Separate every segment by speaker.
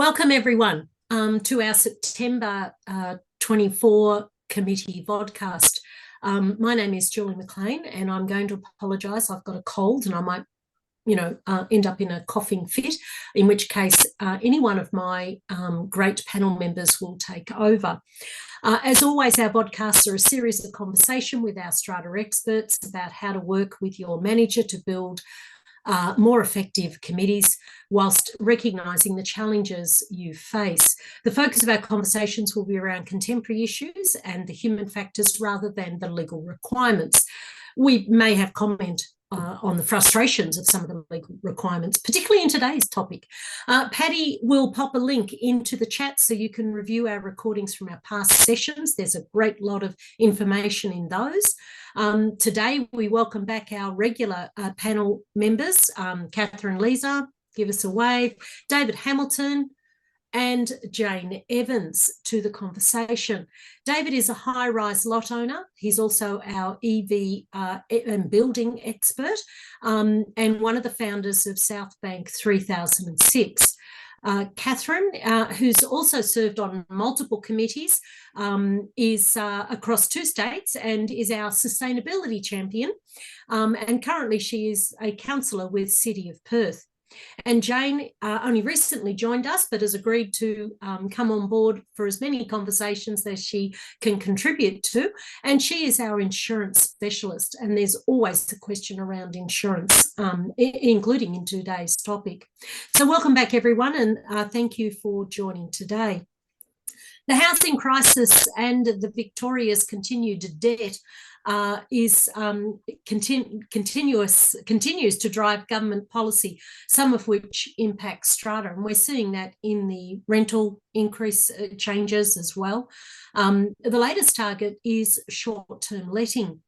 Speaker 1: Welcome everyone to our September 24 committee vodcast. My name is Julie McLean and I'm going to apologise. I've got a cold and I might end up in a coughing fit, in which case any one of my great panel members will take over. As always, our podcasts are a series of conversation with our Strata experts about how to work with your manager to build more effective committees whilst recognising the challenges you face. The focus of our conversations will be around contemporary issues and the human factors rather than the legal requirements. We may have comment on the frustrations of some of the legal requirements, particularly in today's topic. Paddy will pop a link into the chat so you can review our recordings from our past sessions. There's a great lot of information in those. Today, we welcome back our regular panel members, Catherine Leza, give us a wave, David Hamilton, and Jane Evans to the conversation. David is a high-rise lot owner. He's also our EV and building expert and one of the founders of South Bank 3006. Catherine, who's also served on multiple committees, is across 2 states and is our sustainability champion. And currently she is a councillor with City of Perth. And Jane only recently joined us, but has agreed to come on board for as many conversations as she can contribute to. And she is our insurance specialist. And there's always a question around insurance, including in today's topic. So welcome back, everyone, and thank you for joining today. The housing crisis and the Victoria's continued debt continues to drive government policy, some of which impacts Strata, and we're seeing that in the rental increase changes as well. The latest target is short-term letting.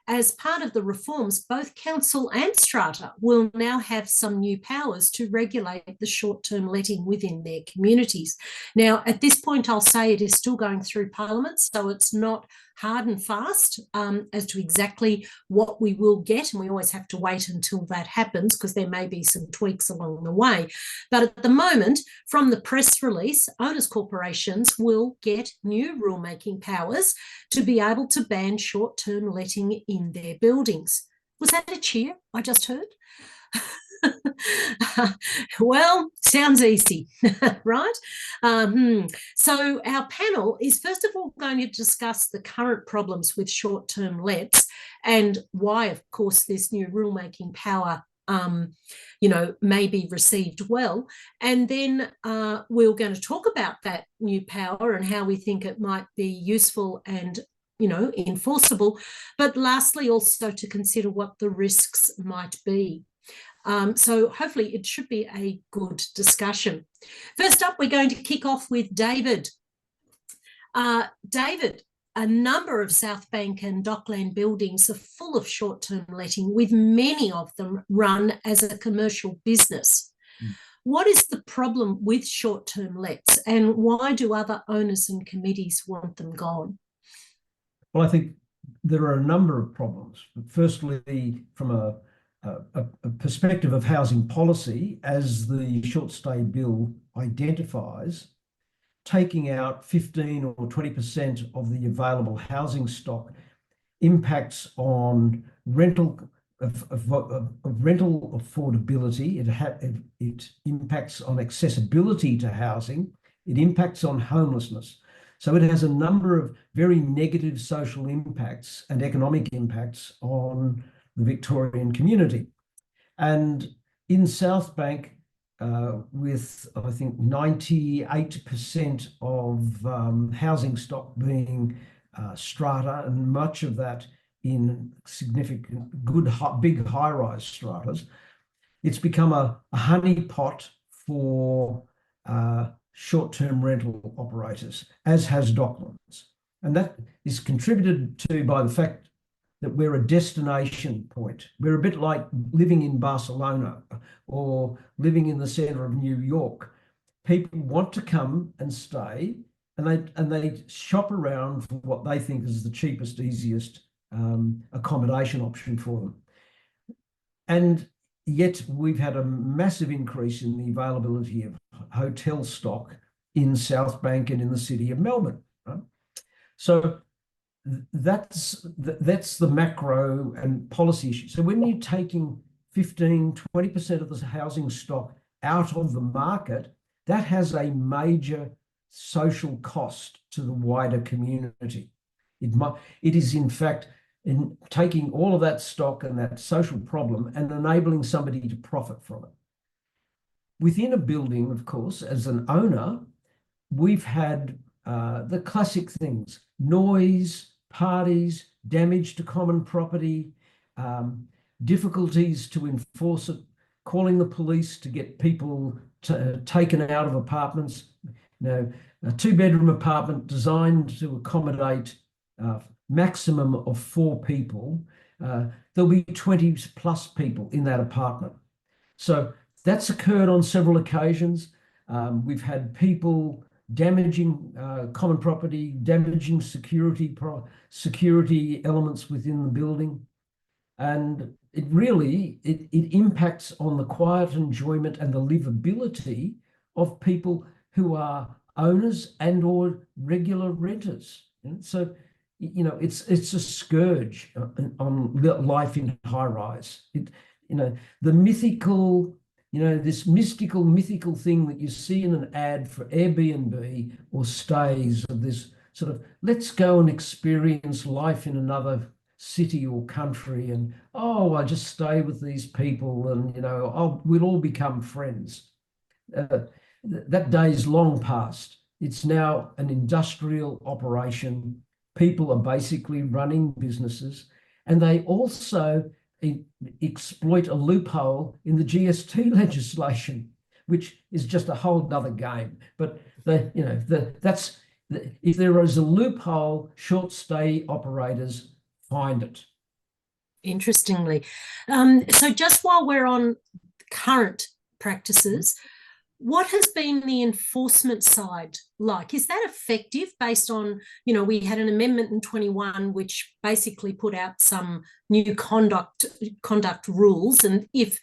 Speaker 1: As part of the reforms, both council and Strata will now have some new powers to regulate the short-term letting within their communities. Now, at this point, I'll say it is still going through Parliament, so it's not hard and fast as to exactly what we will get, and we always have to wait until that happens because there may be some tweaks along the way. But at the moment, from the press release, owners corporations will get new rulemaking powers to be able to ban short-term letting in their buildings. Was that a cheer I just heard? Well, sounds easy, right? So our panel is first of all going to discuss the current problems with short-term lets and why, of course, this new rulemaking power may be received well. And then we're going to talk about that new power and how we think it might be useful and enforceable, but lastly also to consider what the risks might be. So hopefully it should be a good discussion. First up, we're going to kick off with David. David, a number of South Bank and Dockland buildings are full of short-term letting, with many of them run as a commercial business. What is the problem with short-term lets, and why do other owners and committees want them gone?
Speaker 2: Well, I think there are a number of problems. Firstly, from a perspective of housing policy, as the short stay bill identifies, taking out 15 or 20% of the available housing stock impacts on rental affordability. It impacts on accessibility to housing. It impacts on homelessness. So it has a number of very negative social impacts and economic impacts on the Victorian community. And in South Bank, with I think 98% of housing stock being strata, and much of that in significant, good, big high-rise stratas, it's become a honeypot for short-term rental operators, as has Docklands. And that is contributed to by the fact that we're a destination point. We're a bit like living in Barcelona or living in the centre of New York. People want to come and stay, and they shop around for what they think is the cheapest, easiest accommodation option for them. And yet we've had a massive increase in the availability of hotel stock in South Bank and in the city of Melbourne. Right? So that's the macro and policy issue. So when you're taking 15–20% of the housing stock out of the market, that has a major social cost to the wider community. It is in fact in taking all of that stock and that social problem and enabling somebody to profit from it. Within a building, of course, as an owner, we've had the classic things: noise, parties, damage to common property, difficulties to enforce it, calling the police to get people taken out of apartments. A 2-bedroom apartment designed to accommodate maximum of 4 people, there'll be 20+ people in that apartment. So that's occurred on several occasions. We've had people damaging common property, damaging security elements within the building. And it really impacts on the quiet enjoyment and the livability of people who are owners and or regular renters. And so, it's a scourge on life in high rise. The mythical, this mythical thing that you see in an ad for Airbnb or stays, of this sort of, let's go and experience life in another city or country, and I just stay with these people, and we'll all become friends. That day is long past. It's now an industrial operation. People are basically running businesses, and they also exploit a loophole in the GST legislation, which is just a whole other game. But if there is a loophole, short stay operators find it.
Speaker 1: Interestingly. So just while we're on current practices, what has been the enforcement side like? Is that effective based on, we had an amendment in 21 which basically put out some new conduct rules, and if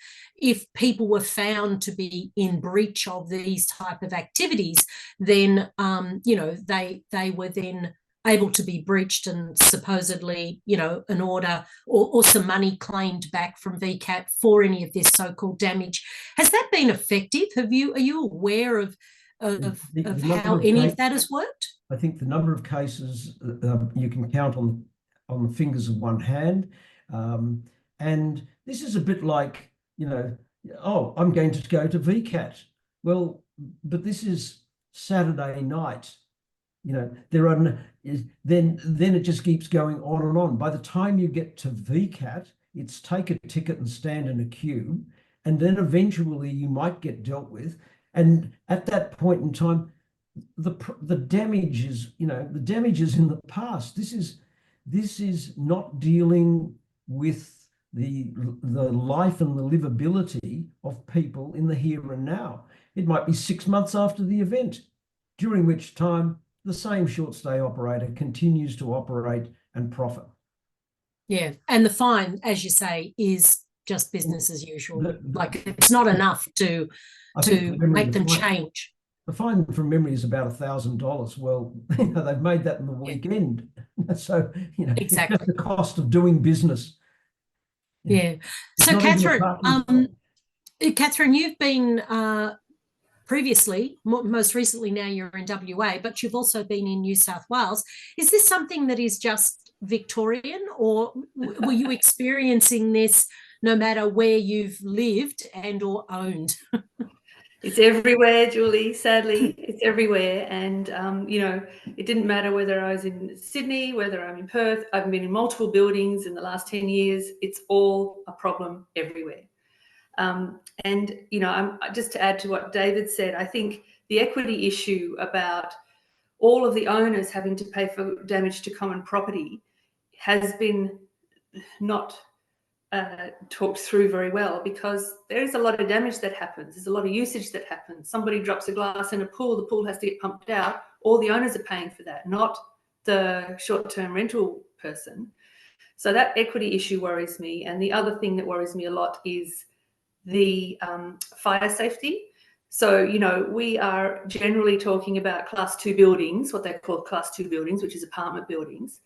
Speaker 1: people were found to be in breach of these type of activities, then they were then able to be breached and supposedly, an order or some money claimed back from VCAT for any of this so-called damage. Has that been effective? Are you aware of how any of that has worked?
Speaker 2: I think the number of cases you can count on the fingers of one hand. And this is a bit like, I'm going to go to VCAT. Well, but this is Saturday night. There are then it just keeps going on and on. By the time you get to VCAT, it's take a ticket and stand in a queue, and then eventually you might get dealt with. And at that point in time, the damage is in the past. This is not dealing with the life and the livability of people in the here and now. It might be 6 months after the event, during which time the same short stay operator continues to operate and profit.
Speaker 1: Yeah, and the fine, as you say, is just business as usual. It's not enough to make them change.
Speaker 2: The fine from memory is about $1,000. Well, they've made that in the weekend. So,
Speaker 1: exactly.
Speaker 2: it's the cost of doing business.
Speaker 1: Yeah. So, Catherine, you've been previously, most recently now you're in WA, but you've also been in New South Wales. Is this something that is just Victorian, or were you experiencing this no matter where you've lived and or owned?
Speaker 3: It's everywhere, Julie, sadly. It's everywhere. And, it didn't matter whether I was in Sydney, whether I'm in Perth. I've been in multiple buildings in the last 10 years. It's all a problem everywhere. Just to add to what David said, I think the equity issue about all of the owners having to pay for damage to common property has been not talked through very well, because there is a lot of damage that happens. There's a lot of usage that happens. Somebody drops a glass in a pool, the pool has to get pumped out. All the owners are paying for that, not the short-term rental person. So that equity issue worries me. And the other thing that worries me a lot is the fire safety. So, you know, we are generally talking about class 2 buildings, what they call class 2 buildings, which is apartment buildings.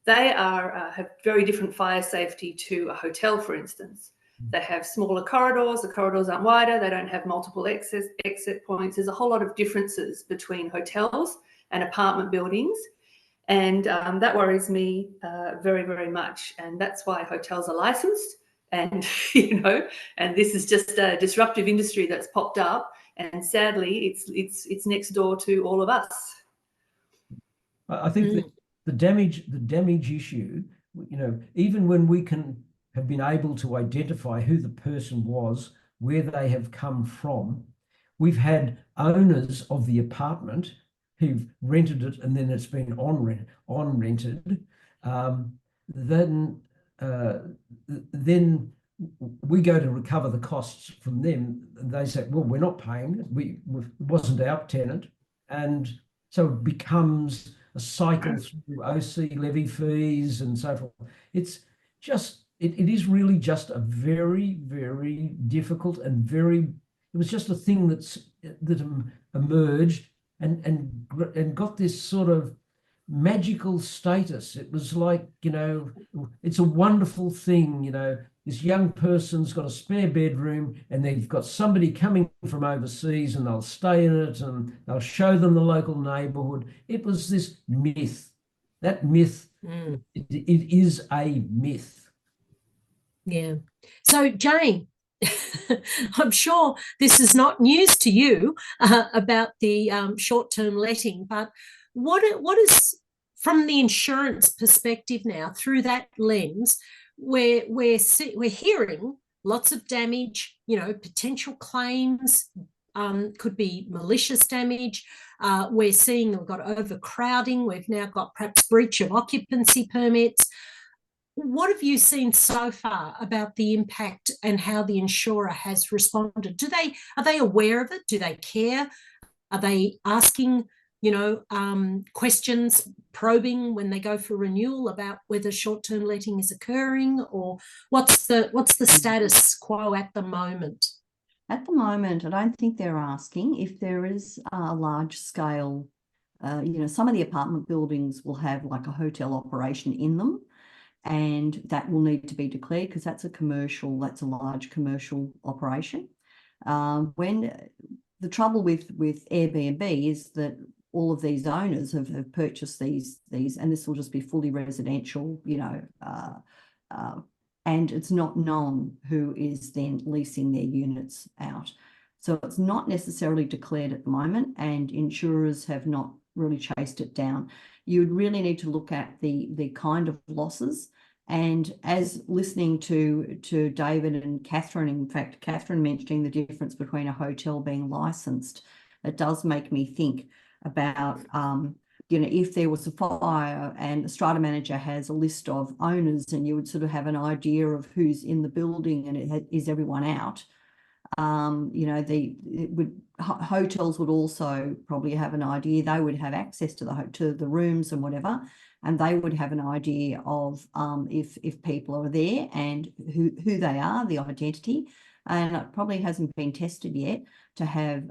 Speaker 3: They are have very different fire safety to a hotel, for instance. They have smaller corridors. The corridors aren't wider. They don't have multiple exit points. There's a whole lot of differences between hotels and apartment buildings. And that worries me very, very much. And that's why hotels are licensed. And, you know, and this is just a disruptive industry that's popped up. And sadly, it's next door to all of us.
Speaker 2: I think the damage issue, you know, even when we have been able to identify who the person was, where they have come from, we've had owners of the apartment who've rented it and then it's been on rented. Then we go to recover the costs from them, and they say, well, we're not paying it. It wasn't our tenant. And so it becomes a cycle through OC levy fees and so forth. It's just, it is really just a very, very difficult and it was just a thing that emerged and got this sort of magical status. It was like, you know, it's a wonderful thing, you know, this young person's got a spare bedroom and they've got somebody coming from overseas and they'll stay in it and they'll show them the local neighborhood. It was this myth. That myth, it is a myth.
Speaker 1: Yeah. So, Jane, I'm sure this is not news to you about the short-term letting, but what is, from the insurance perspective now, through that lens, we're hearing lots of damage, you know, potential claims, could be malicious damage. We're seeing we've got overcrowding. We've now got perhaps breach of occupancy permits. What have you seen so far about the impact and how the insurer has responded? Are they aware of it? Do they care? Are they asking, you know, questions, probing when they go for renewal about whether short-term letting is occurring, or what's the status quo at the moment?
Speaker 4: At the moment, I don't think they're asking. If there is a large scale, you know, some of the apartment buildings will have like a hotel operation in them, and that will need to be declared because that's a large commercial operation. When the trouble with Airbnb is that all of these owners have purchased these, and this will just be fully residential, you know, and it's not known who is then leasing their units out. So it's not necessarily declared at the moment, and insurers have not really chased it down. You'd really need to look at the kind of losses. And as listening to David and Catherine, in fact, Catherine mentioning the difference between a hotel being licensed, it does make me think about, you know, if there was a fire and the strata manager has a list of owners and you would sort of have an idea of who's in the building and is everyone out. You know, hotels would also probably have an idea. They would have access to the rooms and whatever, and they would have an idea of if people are there and who they are, the identity. And it probably hasn't been tested yet to have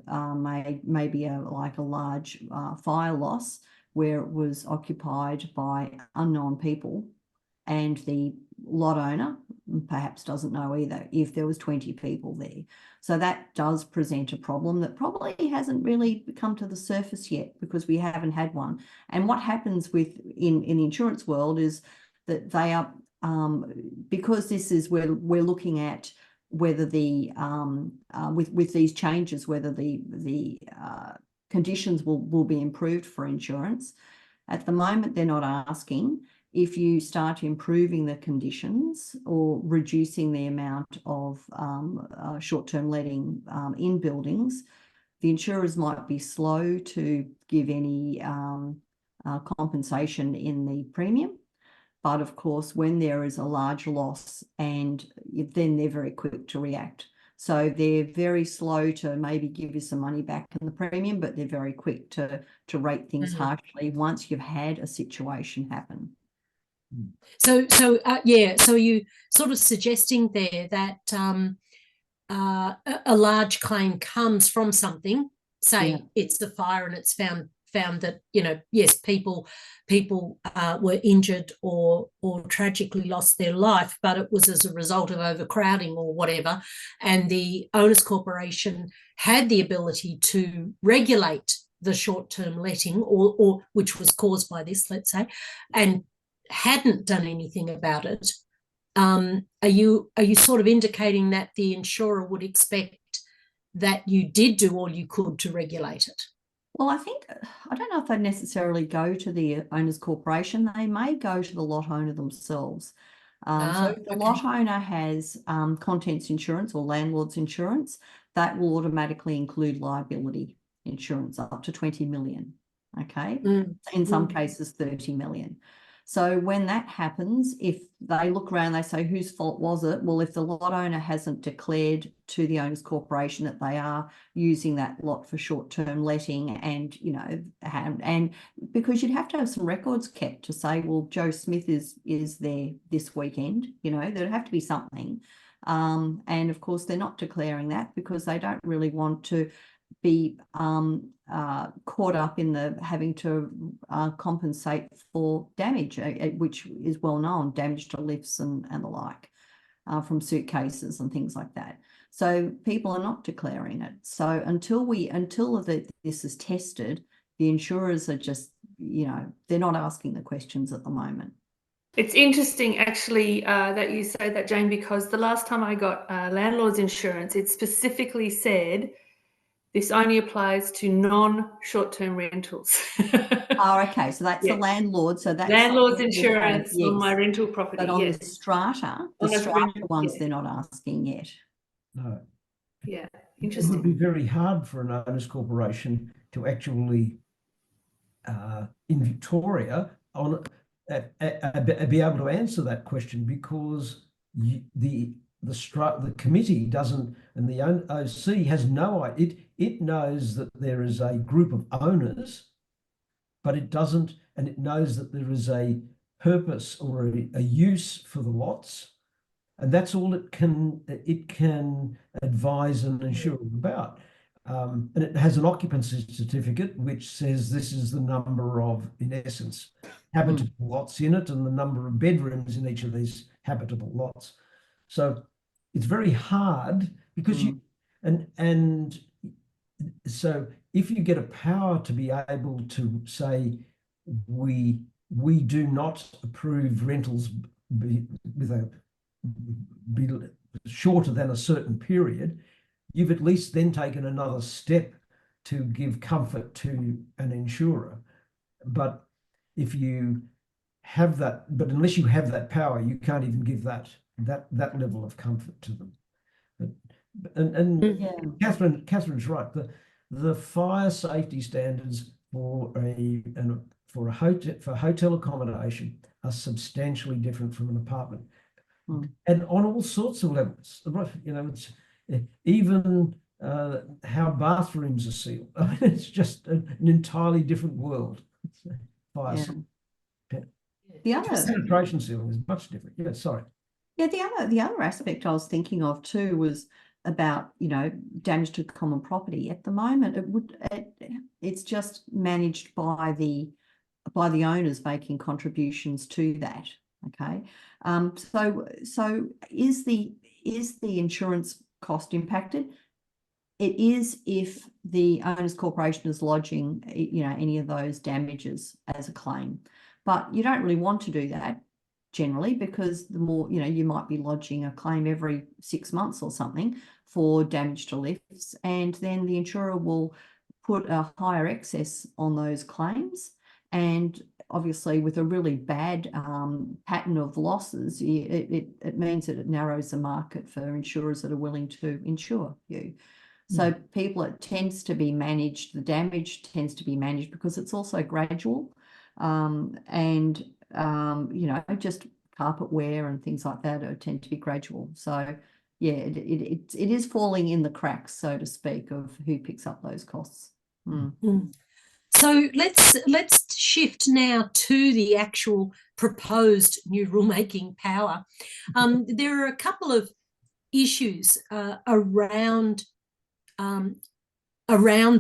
Speaker 4: maybe a large fire loss where it was occupied by unknown people, and the lot owner perhaps doesn't know either if there was 20 people there. So that does present a problem that probably hasn't really come to the surface yet because we haven't had one. And what happens in the insurance world is that they are, because this is where we're looking at whether with these changes, whether the conditions will be improved for insurance. At the moment, they're not asking. If you start improving the conditions or reducing the amount of short-term letting in buildings, the insurers might be slow to give any compensation in the premium. But of course, when there is a large loss, and then they're very quick to react. So they're very slow to maybe give you some money back in the premium, but they're very quick to rate things harshly once you've had a situation happen.
Speaker 1: So yeah, so you sort of suggesting there that a large claim comes from something, say
Speaker 4: Yeah.
Speaker 1: it's the fire and it's found that, yes, people were injured or tragically lost their life, but it was as a result of overcrowding or whatever, and the owners corporation had the ability to regulate the short-term letting, or which was caused by this, let's say, and hadn't done anything about it. Are you sort of indicating that the insurer would expect that you did do all you could to regulate it?
Speaker 4: Well, I don't know if they necessarily go to the owners corporation. They may go to the lot owner themselves. So if the lot owner has contents insurance or landlord's insurance, that will automatically include liability insurance up to 20 million. Okay. In some cases, 30 million. So when that happens, if they look around, they say, whose fault was it? Well, if the lot owner hasn't declared to the owners corporation that they are using that lot for short-term letting, and, and because you'd have to have some records kept to say, well, Joe Smith is there this weekend, there'd have to be something. And of course, they're not declaring that because they don't really want to be caught up in the having to compensate for damage, which is well known, damage to lifts and the like, from suitcases and things like that. So people are not declaring it. So until this is tested, the insurers are just, they're not asking the questions at the moment.
Speaker 3: It's interesting, actually, that you say that, Jane, because the last time I got landlord's insurance, it specifically said this only applies to non-short-term rentals.
Speaker 4: Oh, okay. So that's the landlord. So that's
Speaker 3: landlord's insurance on my rental property.
Speaker 4: But on the strata, ones,
Speaker 3: yeah,
Speaker 4: they're not asking yet.
Speaker 2: No.
Speaker 3: Yeah,
Speaker 2: interesting. It would be very hard for an owners corporation to actually, in Victoria, be able to answer that question, because the committee doesn't, and the OC has no idea. It knows that there is a group of owners, but it doesn't, and it knows that there is a purpose or a use for the lots, and that's all it can advise and insure about. And it has an occupancy certificate which says this is the number of, in essence, habitable lots in it, and the number of bedrooms in each of these habitable lots. So it's very hard because so if you get a power to be able to say, we do not approve rentals be shorter than a certain period, you've at least then taken another step to give comfort to an insurer. But if you have that, but unless you have that power, you can't even give that level of comfort to them. Catherine's right. The fire safety standards for hotel accommodation are substantially different from an apartment, and on all sorts of levels. It's even how bathrooms are sealed. I mean, it's just an entirely different world. Fire
Speaker 4: the other
Speaker 2: penetration ceiling is much different. Yeah, sorry.
Speaker 4: Yeah, the other aspect I was thinking of too was about, damage to common property. At the moment, it's just managed by the owners making contributions to that. Okay, so is the insurance cost impacted? It is if the owners corporation is lodging, any of those damages as a claim, but you don't really want to do that generally, because the more, you might be lodging a claim every 6 months or something for damage to lifts, and then the insurer will put a higher excess on those claims. And obviously with a really bad pattern of losses, it means that it narrows the market for insurers that are willing to insure you. So it tends to be managed, the damage tends to be managed because it's also gradual, and just carpet wear and things like that tend to be gradual. So yeah, it is falling in the cracks, so to speak, of who picks up those costs.
Speaker 1: So let's shift now to the actual proposed new rulemaking power. There are a couple of issues around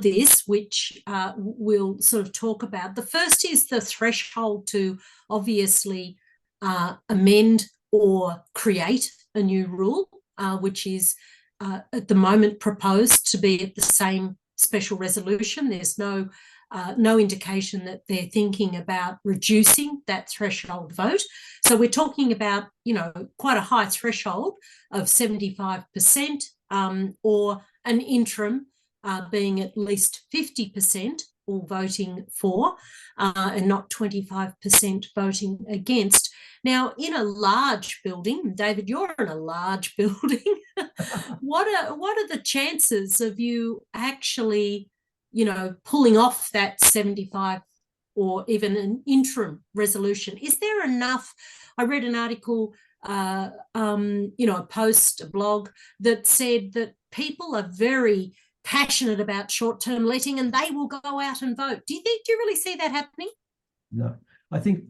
Speaker 1: this, which we'll sort of talk about. The first is the threshold to obviously amend or create a new rule, which is at the moment proposed to be at the same special resolution. There's no indication that they're thinking about reducing that threshold vote. So we're talking about, quite a high threshold of 75%, or an interim being at least 50% all voting for, and not 25% voting against. Now, in a large building, David, you're in a large building. What are the chances of you actually, pulling off that 75 or even an interim resolution? Is there enough? I read an article, a post, a blog that said that people are very passionate about short-term letting and they will go out and vote. Do you really see that happening?
Speaker 2: No, I think,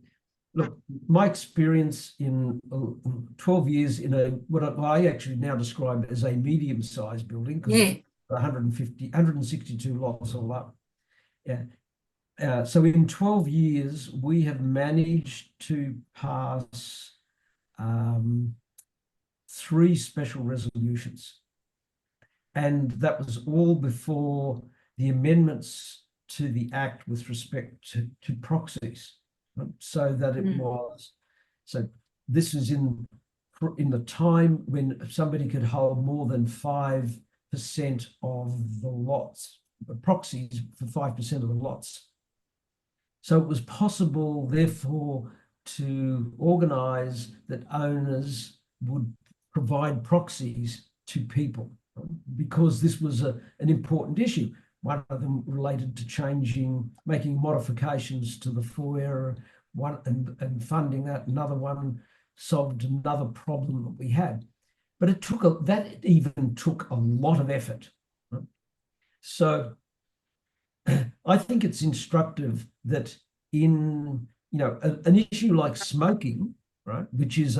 Speaker 2: look, my experience in 12 years in what I actually now describe as a medium-sized building, because it's 162 lots all up. Yeah. So in 12 years, we have managed to pass 3 special resolutions. And that was all before the amendments to the Act with respect to proxies, right? So that it was. So this is in the time when somebody could hold more than 5% of the lots, proxies for 5% of the lots. So it was possible, therefore, to organise that owners would provide proxies to people, because this was an important issue. One of them related to making modifications to the foyer, and funding that. Another one solved another problem that we had. But that even took a lot of effort. Right? So I think it's instructive that in an issue like smoking, right, which is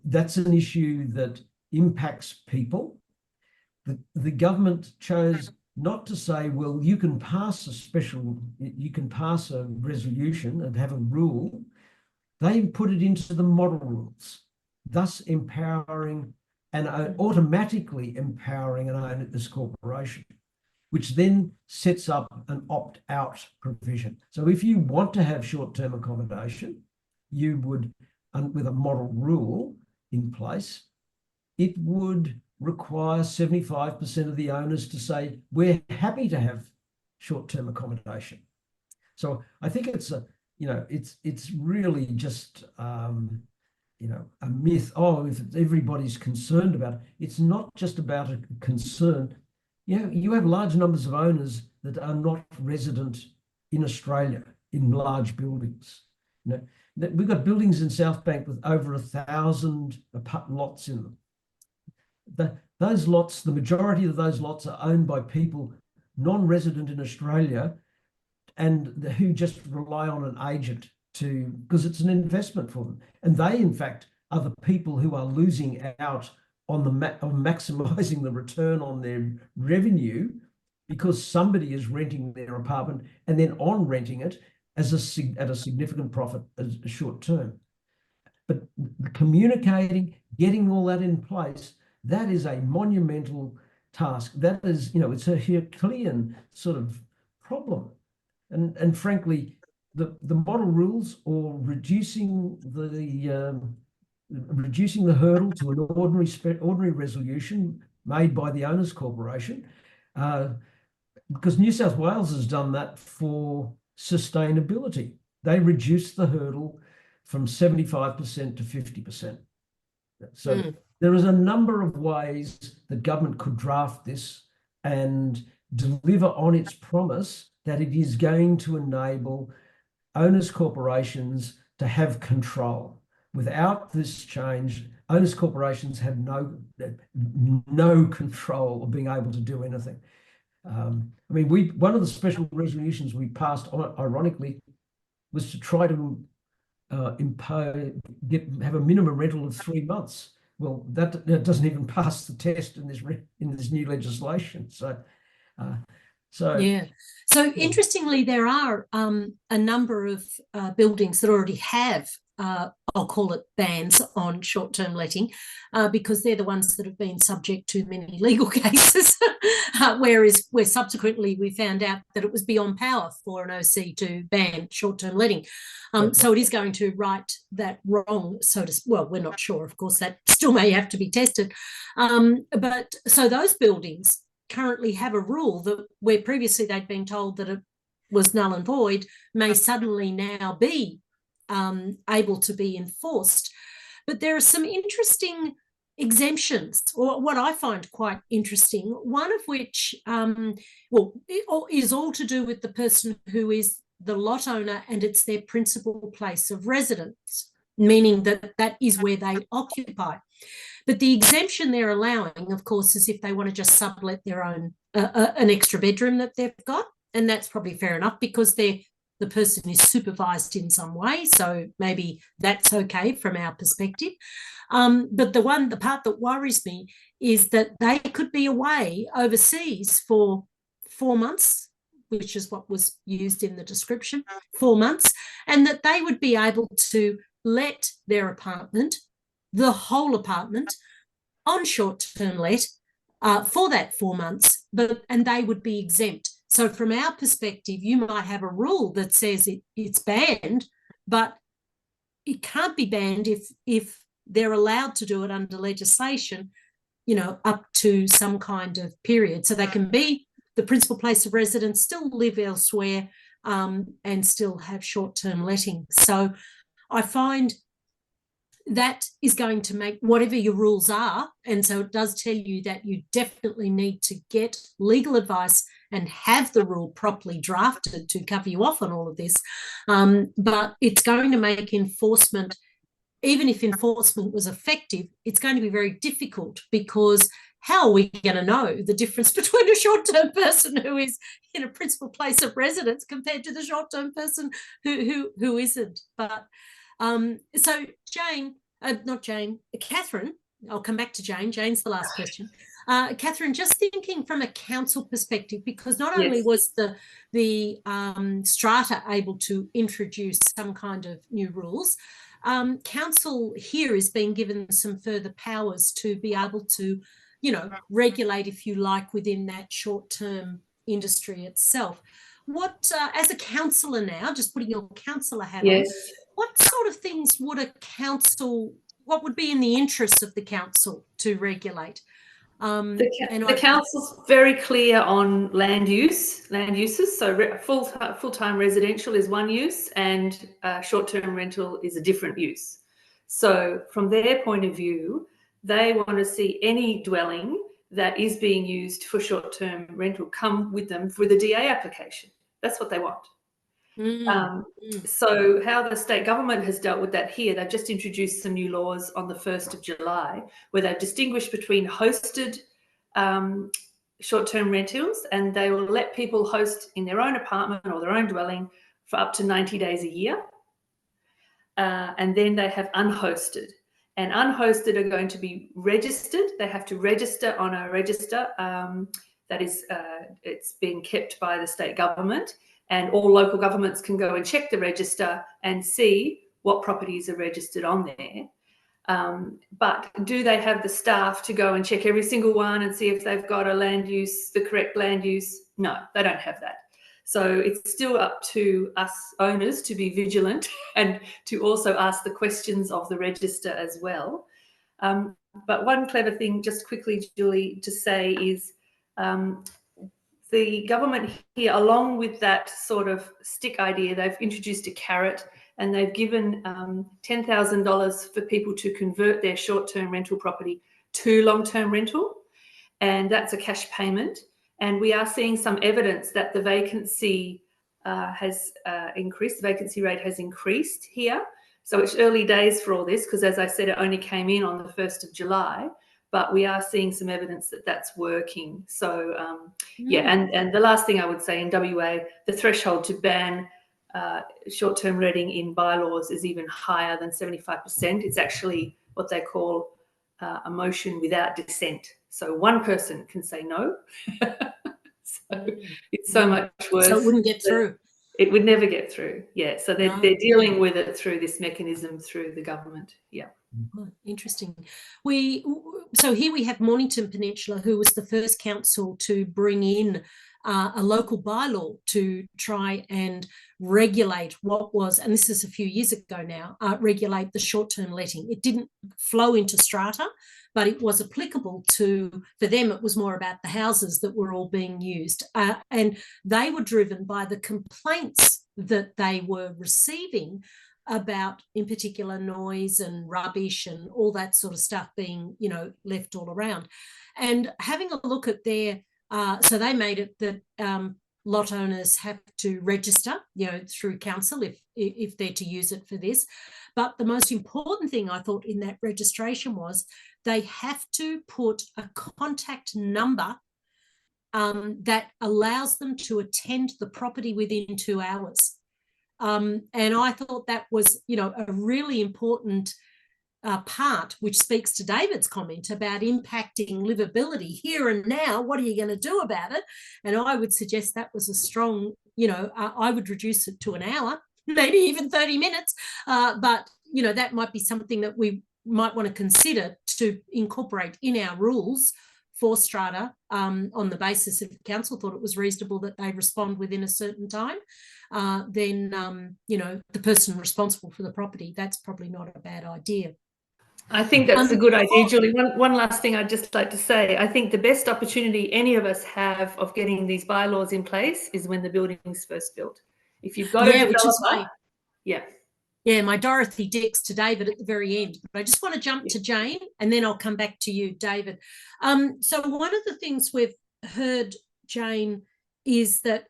Speaker 2: that's an issue that impacts people. The government chose not to say, well, you can pass a resolution and have a rule. They put it into the model rules, thus empowering and automatically empowering an owners corporation, which then sets up an opt-out provision. So if you want to have short-term accommodation, you would, with a model rule in place, it would require 75% of the owners to say, we're happy to have short-term accommodation. So I think it's it's really just a myth. Oh, if everybody's concerned about it, it's not just about a concern. You have large numbers of owners that are not resident in Australia in large buildings. We've got buildings in South Bank with over 1,000 lots in them. Those lots, the majority of those lots are owned by people non-resident in Australia and who just rely on an agent because it's an investment for them. And they, in fact, are the people who are losing out on maximising the return on their revenue, because somebody is renting their apartment and then on renting it at a significant profit as a short term. But communicating, getting all that in place, that is a monumental task. That is, it's a Herculean sort of problem. And frankly, the model rules or reducing the hurdle to an ordinary resolution made by the owners corporation, because New South Wales has done that for sustainability. They reduced the hurdle from 75% to 50%. So there is a number of ways that government could draft this and deliver on its promise that it is going to enable owners corporations to have control. Without this change, owners corporations have no control of being able to do anything. One of the special resolutions we passed, ironically, was to try to have a minimum rental of 3 months. Well, that doesn't even pass the test in this new legislation. So,
Speaker 1: yeah. So interestingly, there are a number of buildings that already have, I'll call it bans on short-term letting, because they're the ones that have been subject to many legal cases, whereas where subsequently we found out that it was beyond power for an OC to ban short-term letting. So it is going to right that wrong, well, we're not sure, of course, that still may have to be tested. But so those buildings currently have a rule that where previously they'd been told that it was null and void may suddenly now be able to be enforced. But there are some interesting exemptions, or what I find quite interesting, one of which, is all to do with the person who is the lot owner and it's their principal place of residence, meaning that that is where they occupy. But the exemption they're allowing, of course, is if they want to just sublet their own, an extra bedroom that they've got. And that's probably fair enough because the person is supervised in some way. So maybe that's okay from our perspective. But the part that worries me is that they could be away overseas for 4 months, which is what was used in the description, 4 months, and that they would be able to let their apartment, the whole apartment, on short-term let for that 4 months, and they would be exempt. So from our perspective, you might have a rule that says it's banned, but it can't be banned if they're allowed to do it under legislation, up to some kind of period. So they can be the principal place of residence, still live elsewhere, and still have short-term letting. So I find that is going to make whatever your rules are, and so it does tell you that you definitely need to get legal advice and have the rule properly drafted to cover you off on all of this. But it's going to make enforcement, even if enforcement was effective, it's going to be very difficult because how are we going to know the difference between a short-term person who is in a principal place of residence compared to the short-term person who isn't? But so Catherine, I'll come back to Jane. Jane's the last question. Catherine, just thinking from a council perspective, because not only was the Strata able to introduce some kind of new rules, council here is being given some further powers to be able to, regulate, if you like, within that short-term industry itself. What, as a councillor now, just putting your councillor hat on, what sort of things would what would be in the interests of the council to regulate?
Speaker 3: The council's very clear on land uses. So full-time residential is one use and short-term rental is a different use. So from their point of view, they want to see any dwelling that is being used for short-term rental come with them for the DA application. That's what they want. So how the state government has dealt with that here, they've just introduced some new laws on the 1st of July where they've distinguished between hosted short-term rentals, and they will let people host in their own apartment or their own dwelling for up to 90 days a year. And then they have unhosted. And unhosted are going to be registered. They have to register on a register that is, it's being kept by the state government, and all local governments can go and check the register and see what properties are registered on there. But do they have the staff to go and check every single one and see if they've got a land use, the correct land use? No, they don't have that. So it's still up to us owners to be vigilant and to also ask the questions of the register as well. But one clever thing, just quickly, Julie, to say is the government here, along with that sort of stick idea, they've introduced a carrot, and they've given $10,000 for people to convert their short-term rental property to long-term rental, and that's a cash payment. And we are seeing some evidence that the vacancy has increased. The vacancy rate has increased here. So it's early days for all this because, as I said, it only came in on the 1st of July. But we are seeing some evidence that that's working. So, yeah, and the last thing I would say in WA, the threshold to ban short-term renting in bylaws is even higher than 75%. It's actually what they call a motion without dissent. So one person can say no. So it's so much worse.
Speaker 1: So it wouldn't get through.
Speaker 3: It would never get through. Yeah. So they're dealing with it through this mechanism through the government. Yeah.
Speaker 1: Oh, interesting. So here we have Mornington Peninsula, who was the first council to bring in a local bylaw to try and regulate what was, and this is a few years ago now, regulate the short-term letting. It didn't flow into Strata, but it was applicable to, for them, it was more about the houses that were all being used. And they were driven by the complaints that they were receiving about, in particular, noise and rubbish and all that sort of stuff being, you know, left all around. And having a look at their, so they made it that lot owners have to register, you know, through council if they're to use it for this. But the most important thing I thought in that registration was they have to put a contact number that allows them to attend the property within 2 hours. And I thought that was, you know, a really important part, which speaks to David's comment about impacting livability here and now. What are you going to do about it? And I would suggest that was a strong, you know, I would reduce it to an hour, maybe even 30 minutes. But, you know, that might be something that we might want to consider to incorporate in our rules for Strata on the basis if the council thought it was reasonable that they respond within a certain time. Then, you know, the person responsible for the property, that's probably not a bad idea.
Speaker 3: I think that's a good idea, Julie. One last thing I'd just like to say. I think the best opportunity any of us have of getting these bylaws in place is when the building is first built. If you've got a developer, my
Speaker 1: Dorothy Dix to David at the very end. But I just want to jump to Jane and then I'll come back to you, David. So one of the things we've heard, Jane, is that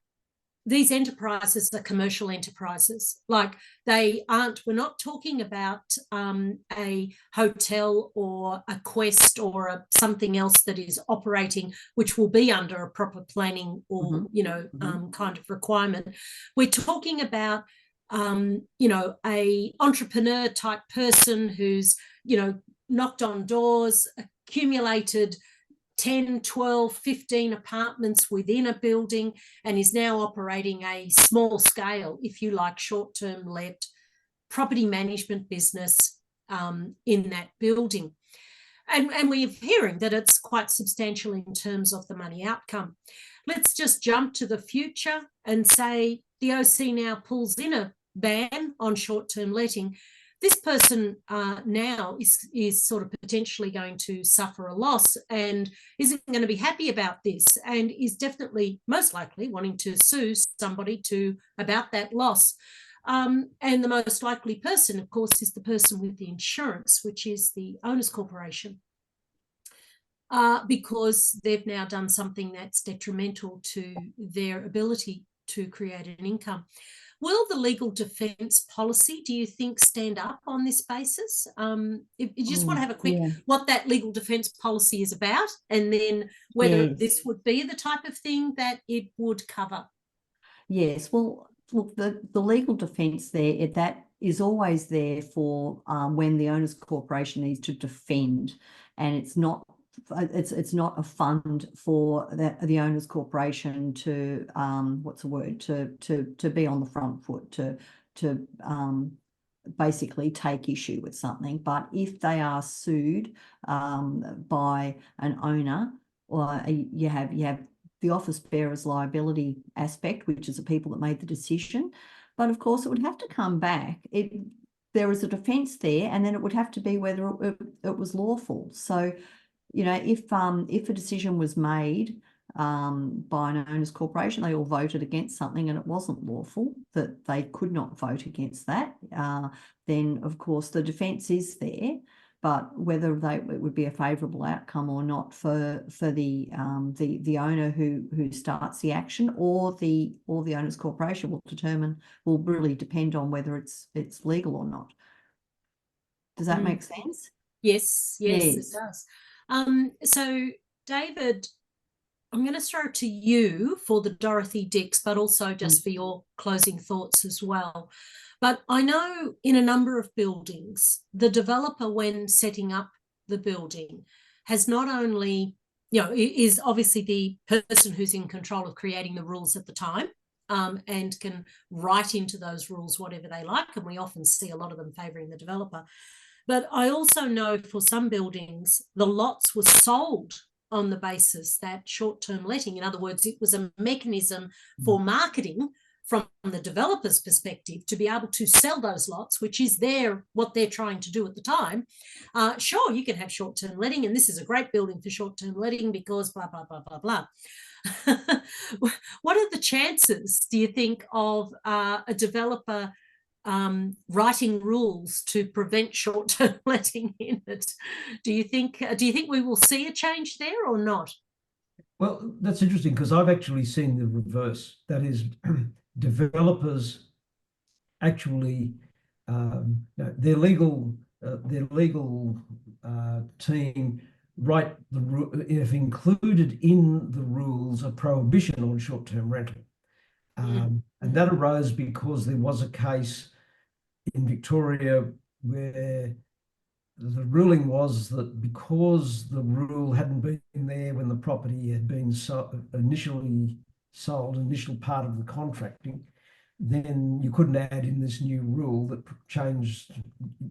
Speaker 1: these enterprises are commercial enterprises. Like we're not talking about a hotel or a Quest or something else that is operating, which will be under a proper planning or, you know, kind of requirement. We're talking about, you know, a entrepreneur type person who's, you know, knocked on doors, accumulated 10, 12, 15 apartments within a building and is now operating a small scale, if you like, short-term let property management business in that building. And we're hearing that it's quite substantial in terms of the money outcome. Let's just jump to the future and say the OC now pulls in a ban on short-term letting. This person now is sort of potentially going to suffer a loss and isn't going to be happy about this and is definitely most likely wanting to sue somebody about that loss. And the most likely person, of course, is the person with the insurance, which is the owners corporation, because they've now done something that's detrimental to their ability to create an income. Will the legal defence policy, do you think, stand up on this basis? If you just want to have a quick, what that legal defence policy is about, and then whether this would be the type of thing that it would cover.
Speaker 4: Yes, well, look, the legal defence there, that is always there for when the owners corporation needs to defend, and it's not a fund for the owners corporation to to be on the front foot to basically take issue with something. But if they are sued by an owner, or you have the office bearer's liability aspect, which is the people that made the decision. But of course, it would have to come back. There is a defence there, and then it would have to be whether it was lawful. So, you know, if a decision was made by an owners corporation, they all voted against something and it wasn't lawful, that they could not vote against that, then of course the defence is there. But whether it would be a favourable outcome or not for the owner who starts the action or the owners corporation will really depend on whether it's legal or not. Does that make sense?
Speaker 1: Yes, it does. So, David, I'm going to throw it to you for the Dorothy Dix, but also just for your closing thoughts as well. But I know in a number of buildings, the developer, when setting up the building has not only, is obviously the person who's in control of creating the rules at the time, and can write into those rules whatever they like. And we often see a lot of them favouring the developer. But I also know for some buildings, the lots were sold on the basis that short-term letting, in other words, it was a mechanism for marketing from the developer's perspective to be able to sell those lots, which is what they're trying to do at the time. Sure, you can have short-term letting, and this is a great building for short-term letting because blah, blah, blah, blah, blah. What are the chances, do you think, of a developer writing rules to prevent short-term letting in it? Do you think we will see a change there or not?
Speaker 2: Well, that's interesting because I've actually seen the reverse. That is, developers actually their legal team have included in the rules a prohibition on short-term rental. And that arose because there was a case in Victoria where the ruling was that because the rule hadn't been there when the property had been initially sold, initial part of the contracting, then you couldn't add in this new rule that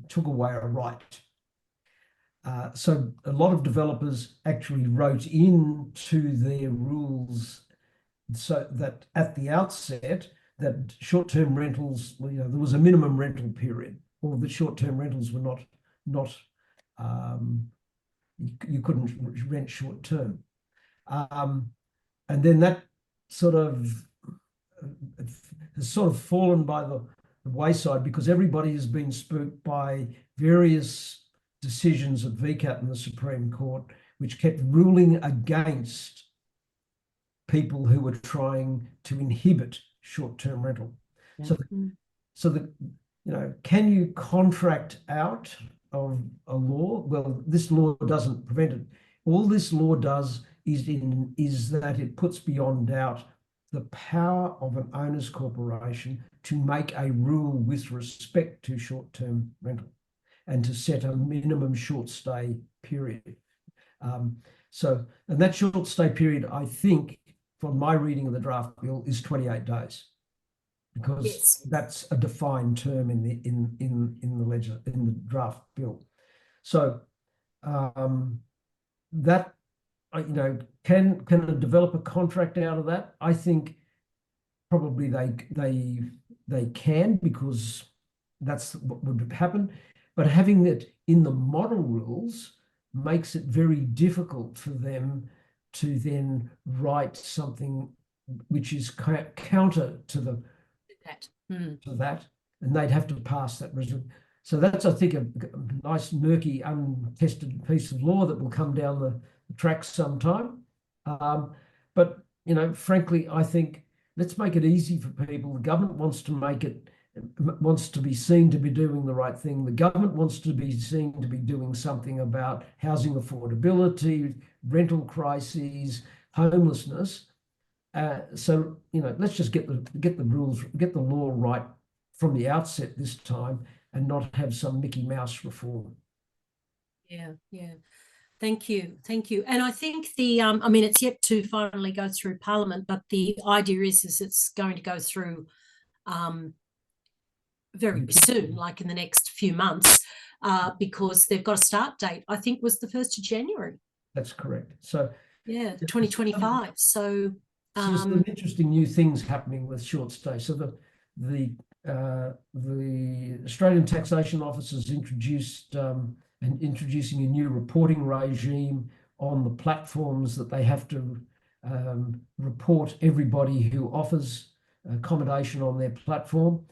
Speaker 2: took away a right. So a lot of developers actually wrote into their rules so that at the outset that short-term rentals, there was a minimum rental period, or the short-term rentals were not you couldn't rent short-term, and then that sort of has fallen by the wayside because everybody has been spooked by various decisions of VCAT and the Supreme Court, which kept ruling against people who were trying to inhibit short-term rental. Yeah. Can you contract out of a law? Well, this law doesn't prevent it. All this law does is that it puts beyond doubt the power of an owner's corporation to make a rule with respect to short-term rental and to set a minimum short stay period. And that short stay period, I think, from my reading of the draft bill, is 28 days, because that's a defined term in the draft bill. So that can a developer contract out of that? I think probably they can, because that's what would happen. But having it in the model rules makes it very difficult for them to then write something which is counter to that, and they'd have to pass that resolution. So that's, I think, a nice, murky, untested piece of law that will come down the track sometime. But frankly, I think let's make it easy for people. The government wants to be seen to be doing the right thing. The government wants to be seen to be doing something about housing affordability, rental crises, homelessness. So let's just get the rules, get the law right from the outset this time, and not have some Mickey Mouse reform.
Speaker 1: Yeah. Thank you. And I think it's yet to finally go through Parliament, but the idea is it's going to go through very soon, like in the next few months, because they've got a start date, I think was the 1st of January.
Speaker 2: That's correct. So
Speaker 1: 2025. So
Speaker 2: there's some interesting new things happening with short stay. So the Australian Taxation Office has introducing a new reporting regime on the platforms that they have to report everybody who offers accommodation on their platform,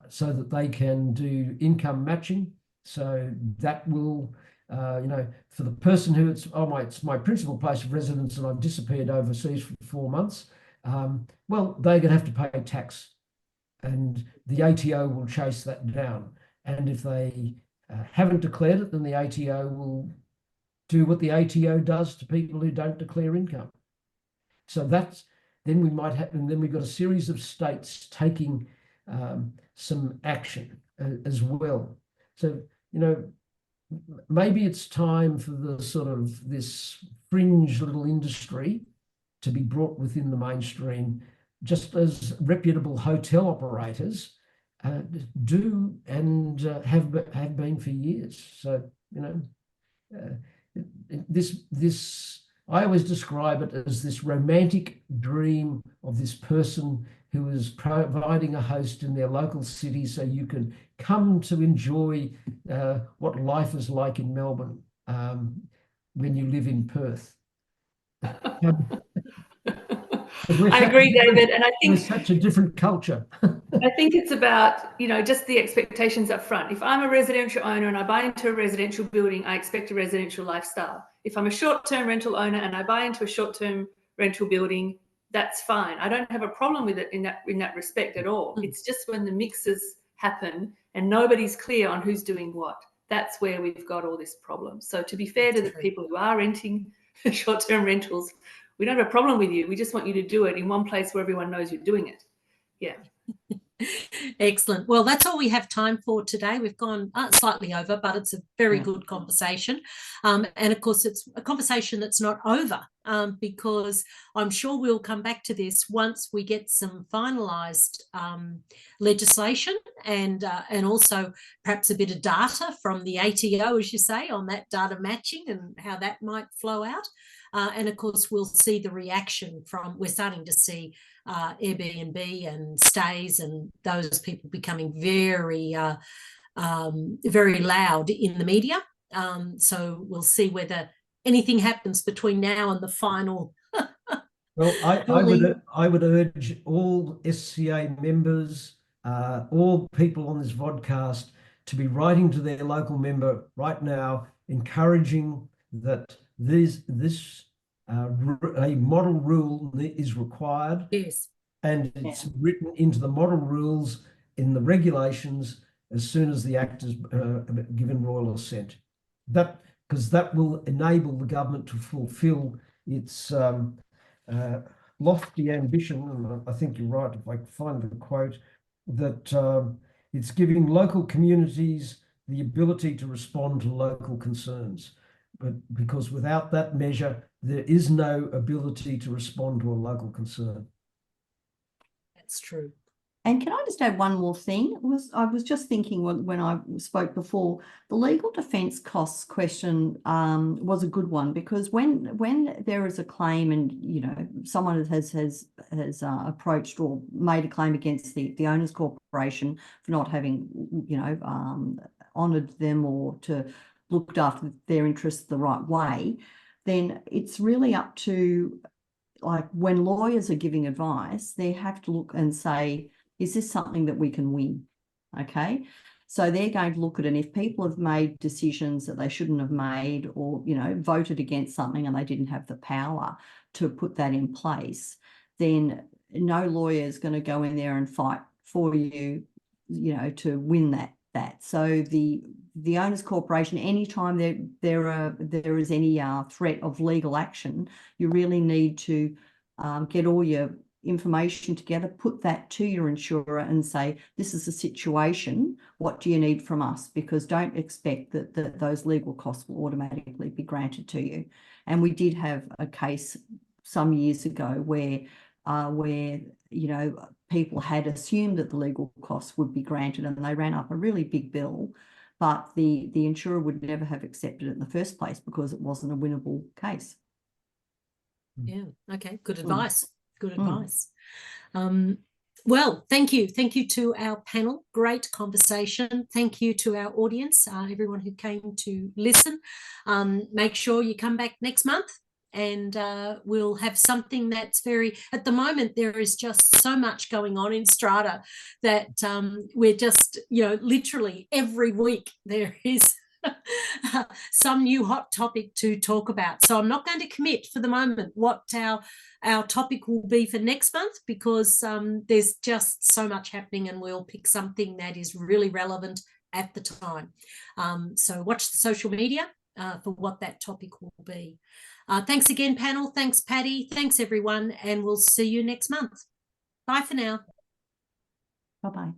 Speaker 2: so that they can do income matching. So that will, for the person who it's my principal place of residence and I've disappeared overseas for 4 months, well, they're going to have to pay tax, and the ATO will chase that down. And if they haven't declared it, then the ATO will do what the ATO does to people who don't declare income. So then we've got a series of states taking some action as well. So maybe it's time for the sort of this fringe little industry to be brought within the mainstream, just as reputable hotel operators do and have been for years. So, you know, this I always describe it as this romantic dream of this person who is providing a host in their local city so you can come to enjoy what life is like in Melbourne when you live in Perth.
Speaker 3: I agree, David, and I think
Speaker 2: we're such a different culture.
Speaker 3: I think it's about, you know, just the expectations up front. If I'm a residential owner and I buy into a residential building, I expect a residential lifestyle. If I'm a short-term rental owner and I buy into a short-term rental building, that's fine. I don't have a problem with it in that respect at all. It's just when the mixes happen and nobody's clear on who's doing what. That's where we've got all this problem. So to be fair to the people who are renting short-term rentals, we don't have a problem with you. We just want you to do it in one place where everyone knows you're doing it. Yeah.
Speaker 1: Excellent. Well, that's all we have time for today. We've gone slightly over, but it's a very good conversation. And of course, it's a conversation that's not over because I'm sure we'll come back to this once we get some finalised legislation and also perhaps a bit of data from the ATO, as you say, on that data matching and how that might flow out. And of course, we'll see the reaction from, we're starting to see Airbnb and stays and those people becoming very, very loud in the media. So we'll see whether anything happens between now and the final.
Speaker 2: Well, I would urge all SCA members, all people on this vodcast to be writing to their local member right now, encouraging that a model rule is required.
Speaker 1: Yes.
Speaker 2: And it's written into the model rules in the regulations as soon as the Act is given royal assent. Because that will enable the government to fulfil its lofty ambition, and I think you're right if I find the quote, that it's giving local communities the ability to respond to local concerns. But because without that measure, there is no ability to respond to a local concern.
Speaker 1: That's true.
Speaker 4: And can I just add one more thing? I was just thinking when I spoke before, the legal defence costs question was a good one, because when there is a claim and, you know, someone has approached or made a claim against the owners corporation for not having, you know, honoured them or to looked after their interests the right way, then it's really up to, like, when lawyers are giving advice, they have to look and say, is this something that we can win? Okay. So they're going to look at it, and if people have made decisions that they shouldn't have made, or, you know, voted against something and they didn't have the power to put that in place, then no lawyer is going to go in there and fight for you, you know, to win that. So the owners corporation, anytime there is any threat of legal action, you really need to get all your information together, put that to your insurer and say, this is the situation, what do you need from us? Because don't expect that those legal costs will automatically be granted to you. And we did have a case some years ago where you know, people had assumed that the legal costs would be granted and they ran up a really big bill, but the insurer would never have accepted it in the first place because it wasn't a winnable case.
Speaker 1: Yeah. Okay. Good advice. Good advice. Well, thank you. Thank you to our panel. Great conversation. Thank you to our audience, everyone who came to listen. Make sure you come back next month, and we'll have something that's very, at the moment, there is just so much going on in Strata that we're just, you know, literally every week there is some new hot topic to talk about. So I'm not going to commit for the moment what our topic will be for next month, because there's just so much happening, and we'll pick something that is really relevant at the time. So watch the social media for what that topic will be. Thanks again, panel. Thanks, Patty. Thanks, everyone. And we'll see you next month. Bye for now.
Speaker 4: Bye-bye.